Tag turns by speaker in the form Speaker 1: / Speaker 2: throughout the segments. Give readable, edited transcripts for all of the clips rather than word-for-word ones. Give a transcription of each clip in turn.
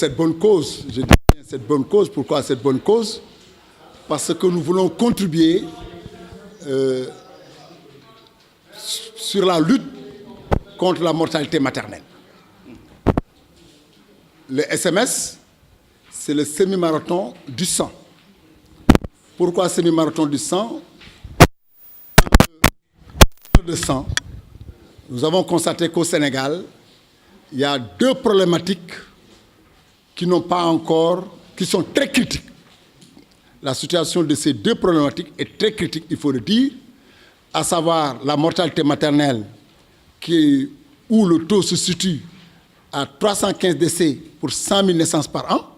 Speaker 1: cette bonne cause. Je dis bien cette bonne cause. Pourquoi cette bonne cause? Parce que nous voulons contribuer sur la lutte contre la mortalité maternelle. Le SMS, c'est le semi-marathon du sang. Pourquoi semi-marathon du sang? De sang, nous avons constaté qu'au Sénégal, il y a deux problématiques qui sont très critiques. La situation de ces deux problématiques est très critique, il faut le dire, à savoir la mortalité maternelle, où le taux se situe à 315 décès pour 100 000 naissances par an.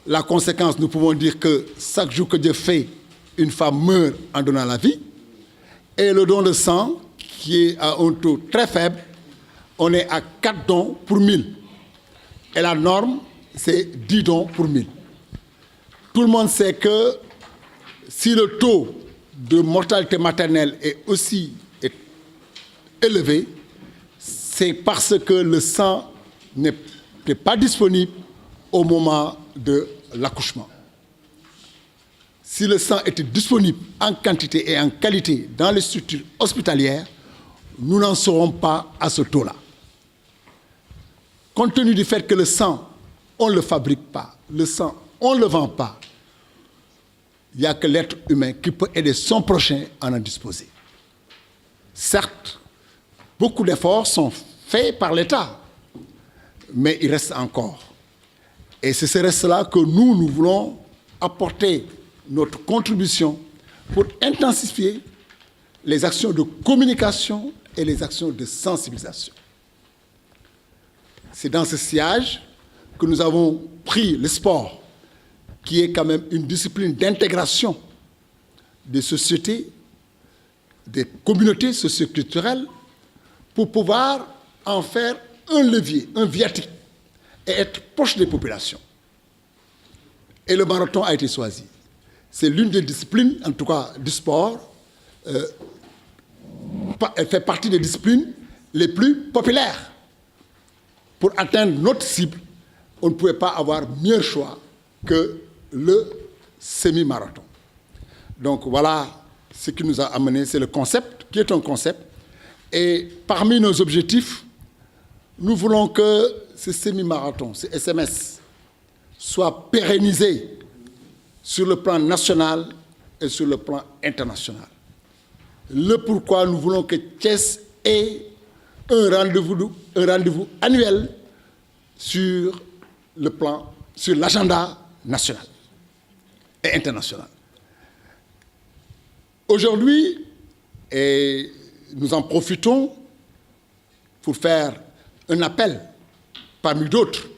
Speaker 1: La conséquence, nous pouvons dire que chaque jour que Dieu fait, une femme meurt en donnant la vie. Et le don de sang, qui est à un taux très faible, on est à 4 dons pour 1000. Et la norme, c'est 10 dons pour 1000. Tout le monde sait que si le taux de mortalité maternelle est aussi élevé, c'est parce que le sang n'est pas disponible au moment de l'accouchement. Si le sang était disponible en quantité et en qualité dans les structures hospitalières, nous n'en serons pas à ce taux-là. Compte tenu du fait que le sang, on ne le fabrique pas, le sang, on ne le vend pas, il n'y a que l'être humain qui peut aider son prochain à en disposer. Certes, beaucoup d'efforts sont faits par l'État, mais il reste encore. Et c'est ce reste-là que nous voulons apporter notre contribution pour intensifier les actions de communication et les actions de sensibilisation. C'est dans ce sillage que nous avons pris le sport, qui est quand même une discipline d'intégration des sociétés, des communautés socioculturelles, pour pouvoir en faire un levier, un viatique, et être proche des populations. Et le marathon a été choisi. C'est l'une des disciplines, en tout cas du sport, elle fait partie des disciplines les plus populaires. Pour atteindre notre cible, on ne pouvait pas avoir mieux choix que le semi-marathon. Donc voilà ce qui nous a amené, c'est le concept, qui est un concept. Et parmi nos objectifs, nous voulons que ce semi-marathon, ce SMS, soit pérennisé sur le plan national et sur le plan international. Le pourquoi nous voulons que Thiès ait un rendez-vous annuel sur l'agenda national et international. Aujourd'hui, et nous en profitons pour faire un appel, parmi d'autres,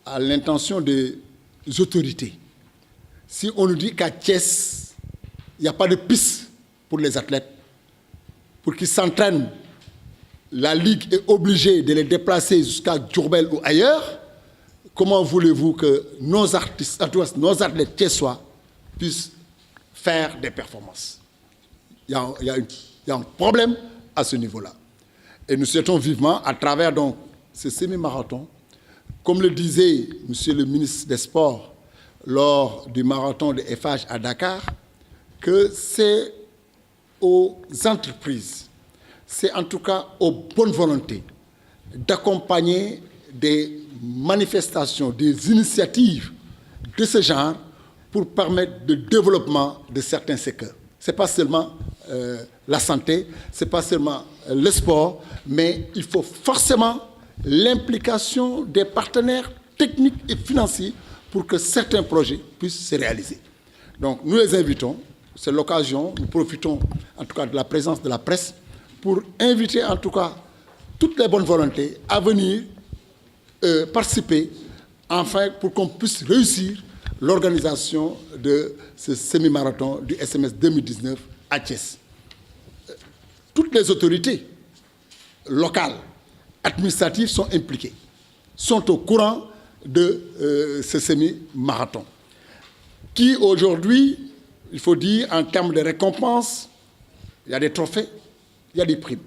Speaker 1: à l'intention des autorités. Si on nous dit qu'à Thiès, il n'y a pas de piste pour les athlètes, pour qu'ils s'entraînent, la Ligue est obligée de les déplacer jusqu'à Diourbel ou ailleurs, comment voulez-vous que nos artistes, nos athlètes thiessois puissent faire des performances? Il y a un problème à ce niveau-là. Et nous souhaitons vivement, à travers donc ce semi-marathon, comme le disait M. le ministre des Sports lors du marathon de FH à Dakar, que c'est aux entreprises, c'est en tout cas aux bonnes volontés d'accompagner des manifestations, des initiatives de ce genre pour permettre le développement de certains secteurs. Ce n'est pas seulement la santé, ce n'est pas seulement le sport, mais il faut forcément l'implication des partenaires techniques et financiers pour que certains projets puissent se réaliser. Donc nous les invitons, c'est l'occasion, nous profitons en tout cas de la présence de la presse pour inviter en tout cas toutes les bonnes volontés à venir participer, enfin pour qu'on puisse réussir l'organisation de ce semi-marathon du SMS 2019 à Thiès. Toutes les autorités locales, administratives sont impliquées, sont au courant de ce semi-marathon, qui aujourd'hui, il faut dire, en termes de récompenses, il y a des trophées, il y a des primes.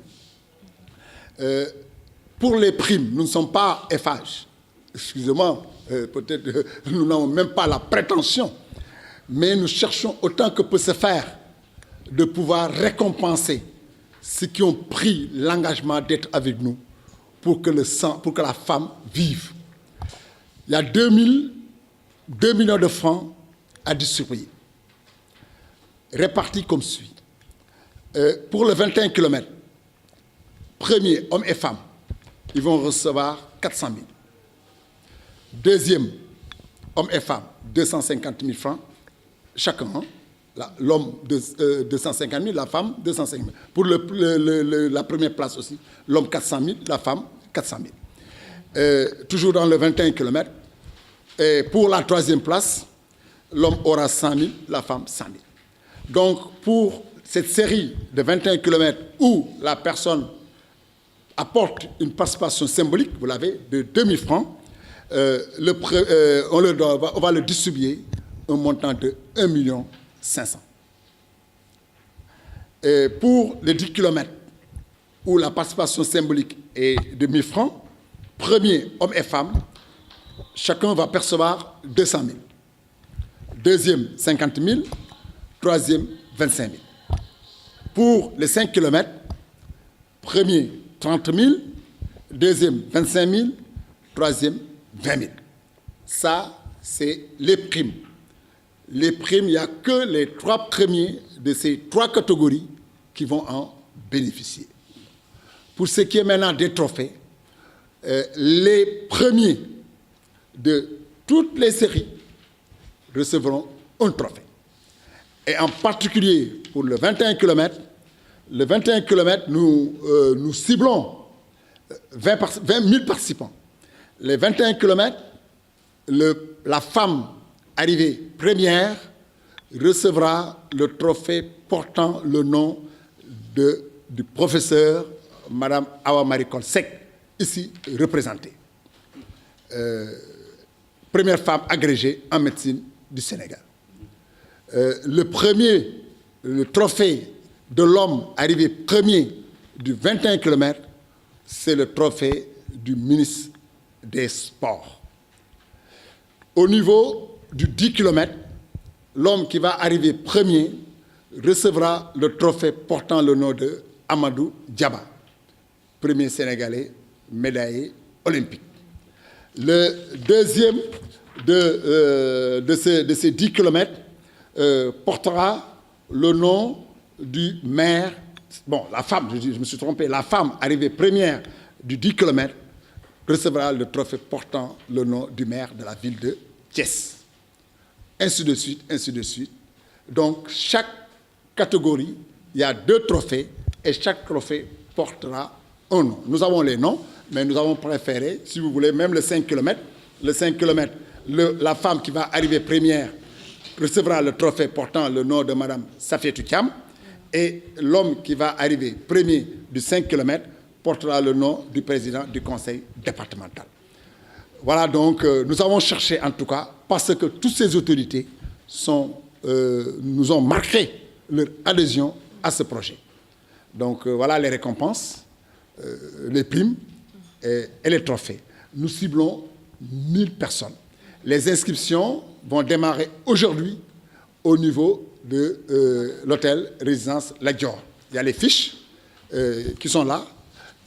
Speaker 1: Pour les primes, nous ne sommes pas FH. excusez-moi, peut-être nous n'avons même pas la prétention, mais nous cherchons autant que peut se faire de pouvoir récompenser ceux qui ont pris l'engagement d'être avec nous pour que la femme vive. Il y a 2 millions de francs à distribuer, répartis comme suit. Pour le 21 km, premier, hommes et femmes, ils vont recevoir 400 000. Deuxième, hommes et femmes, 250 000 francs chacun. L'homme 250 000, la femme 250 000. Pour la première place aussi, l'homme 400 000, la femme 400 000. Toujours dans le 21 km. Et pour la troisième place, l'homme aura 100 000, la femme 100 000. Donc pour cette série de 21 km où la personne apporte une participation symbolique, vous l'avez, de 2 000 francs, on va le distribuer un montant de 1 500 000. Et pour les 10 km où la participation symbolique est de 1 000 francs, premier, hommes et femmes, chacun va percevoir 200 000. Deuxième, 50 000. Troisième, 25 000. Pour les 5 km, premier, 30 000. Deuxième, 25 000. Troisième, 20 000. Ça, c'est les primes. Les primes, il n'y a que les 3 premiers de ces 3 catégories qui vont en bénéficier. Pour ce qui est maintenant des trophées, les premiers de toutes les séries recevront un trophée. Et en particulier pour le 21 km, nous ciblons 20 000 participants. Les 21 km, la femme arrivée première recevra le trophée portant le nom du professeur Mme Awa Marie Coll Seck, ici représentée. Première femme agrégée en médecine du Sénégal. Le trophée de l'homme arrivé premier du 21 km, c'est le trophée du ministre des Sports. Au niveau du 10 km, l'homme qui va arriver premier recevra le trophée portant le nom de Amadou Diaba, premier Sénégalais médaillé olympique. Le deuxième de ces 10 km portera le nom du maire, la femme, je me suis trompé, la femme arrivée première du 10 km recevra le trophée portant le nom du maire de la ville de Thiès. Ainsi de suite, ainsi de suite. Donc, chaque catégorie, il y a 2 trophées et chaque trophée portera un nom. Nous avons les noms, mais nous avons préféré, si vous voulez, même le 5 km. Le 5 km, la femme qui va arriver première recevra le trophée portant le nom de Mme Safietou Thiam et l'homme qui va arriver premier du 5 km portera le nom du président du conseil départemental. Voilà, donc nous avons cherché en tout cas, parce que toutes ces autorités nous ont marqué leur adhésion à ce projet. Donc voilà les récompenses, les primes et les trophées. Nous ciblons 1000 personnes. Les inscriptions vont démarrer aujourd'hui au niveau de l'hôtel résidence Lat Dior. Il y a les fiches qui sont là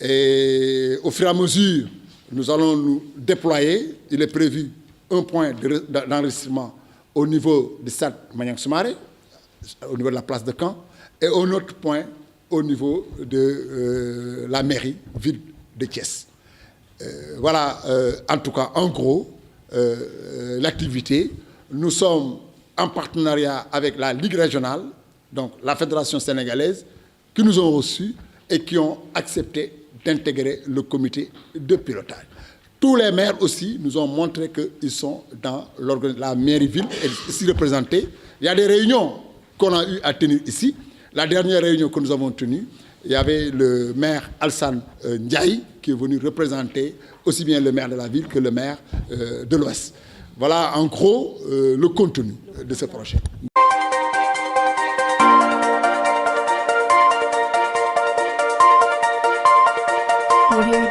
Speaker 1: et au fur et à mesure, nous allons nous déployer. Il est prévu un point d'enregistrement au niveau du stade Maniang Soumaré, au niveau de la place de Caen, et un autre point au niveau de la mairie, ville de Thiès. Voilà, en tout cas, en gros, l'activité. Nous sommes en partenariat avec la Ligue régionale, donc la Fédération sénégalaise, qui nous ont reçus et qui ont accepté d'intégrer le comité de pilotage. Tous les maires aussi nous ont montré qu'ils sont dans la mairie-ville ici représentée. Il y a des réunions qu'on a eu à tenir ici. La dernière réunion que nous avons tenue, il y avait le maire Alsan Ndiaye qui est venu représenter aussi bien le maire de la ville que le maire de l'Ouest. Voilà en gros le contenu de ce projet.
Speaker 2: Audio